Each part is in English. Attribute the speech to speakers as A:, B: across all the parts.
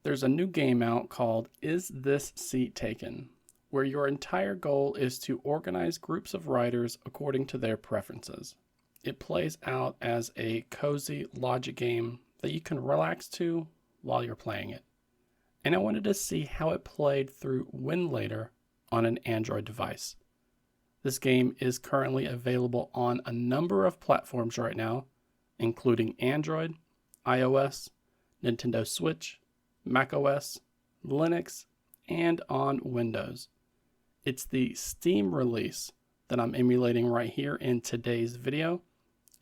A: There's a new game out called Is This Seat Taken?, where your entire goal is to organize groups of riders according to their preferences. It plays out as a cozy logic game that you can relax to while you're playing it. And I wanted to see how it played through Winlator on an Android device. This game is currently available on a number of platforms right now, including Android, iOS, Nintendo Switch, macOS, Linux, and on Windows. It's the Steam release that I'm emulating right here in today's video,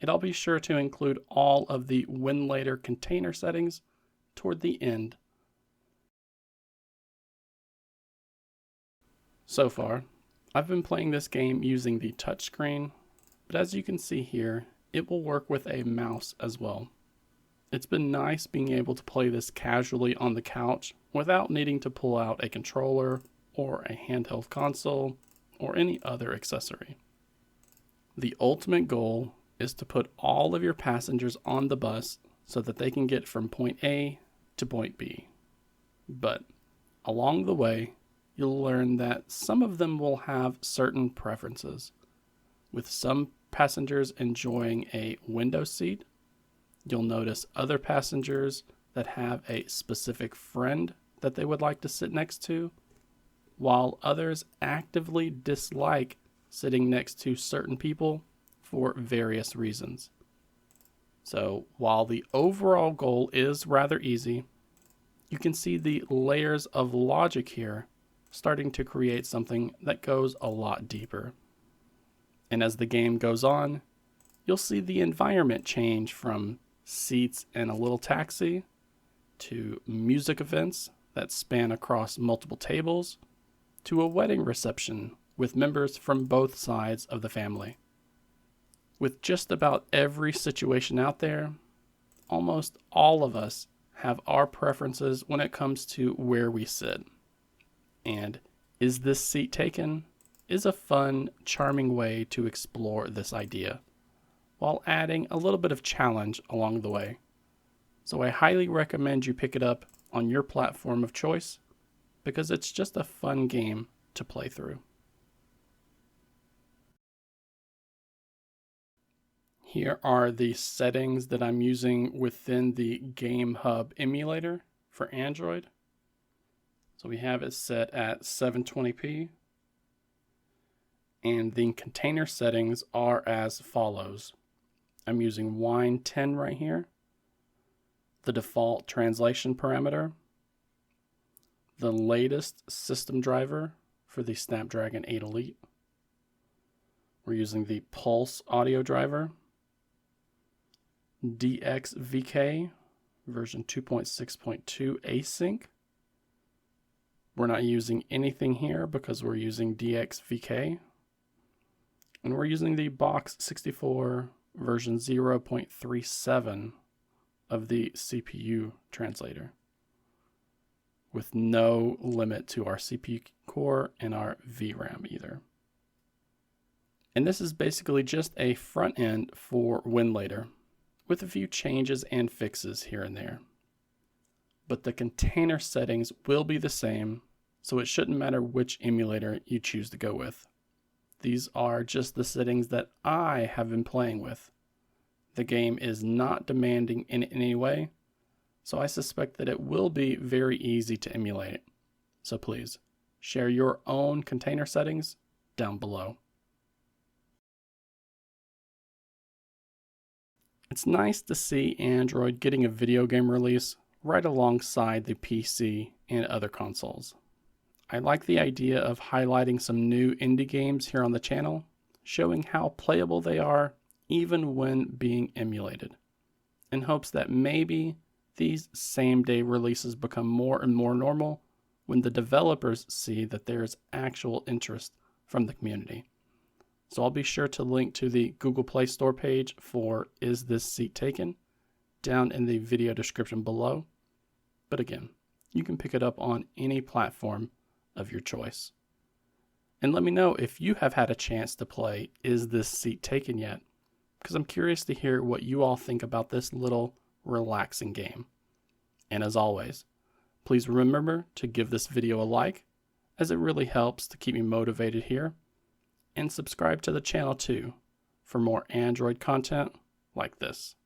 A: and I'll be sure to include all of the Winlator Container settings toward the end. So far, I've been playing this game using the touchscreen, but as you can see here, it will work with a mouse as well. It's been nice being able to play this casually on the couch without needing to pull out a controller or a handheld console or any other accessory. The ultimate goal is to put all of your passengers on the bus so that they can get from point A to point B. But along the way, you'll learn that some of them will have certain preferences, with some passengers enjoying a window seat. You'll notice other passengers that have a specific friend that they would like to sit next to, while others actively dislike sitting next to certain people for various reasons. So while the overall goal is rather easy, you can see the layers of logic here starting to create something that goes a lot deeper. And as the game goes on, you'll see the environment change from seats in a little taxi to music events that span across multiple tables to a wedding reception with members from both sides of the family. With just about every situation out there, almost all of us have our preferences when it comes to where we sit. And Is This Seat Taken? Is a fun, charming way to explore this idea, while adding a little bit of challenge along the way. So I highly recommend you pick it up on your platform of choice, because it's just a fun game to play through. Here are the settings that I'm using within the Game Hub emulator for Android. So we have it set at 720p. And the container settings are as follows. I'm using Wine 10 right here, the default translation parameter, the latest system driver for the Snapdragon 8 Elite. We're using the Pulse audio driver, DXVK version 2.6.2 async. We're not using anything here because we're using DXVK. And we're using the Box 64 version 0.37 of the CPU translator, with no limit to our CPU core and our VRAM either. And this is basically just a front end for Winlator, with a few changes and fixes here and there. But the container settings will be the same, so it shouldn't matter which emulator you choose to go with. These are just the settings that I have been playing with. The game is not demanding in any way, so I suspect that it will be very easy to emulate. So please, share your own container settings down below. It's nice to see Android getting a video game release right alongside the PC and other consoles. I like the idea of highlighting some new indie games here on the channel, showing how playable they are even when being emulated, in hopes that maybe these same-day releases become more and more normal when the developers see that there is actual interest from the community. So I'll be sure to link to the Google Play Store page for Is This Seat Taken down in the video description below. But again, you can pick it up on any platform of your choice. And let me know if you have had a chance to play Is This Seat Taken yet, because I'm curious to hear what you all think about this little relaxing game. And as always, Please remember to give this video a like, as it really helps to keep me motivated here, and subscribe to the channel too for more Android content like this.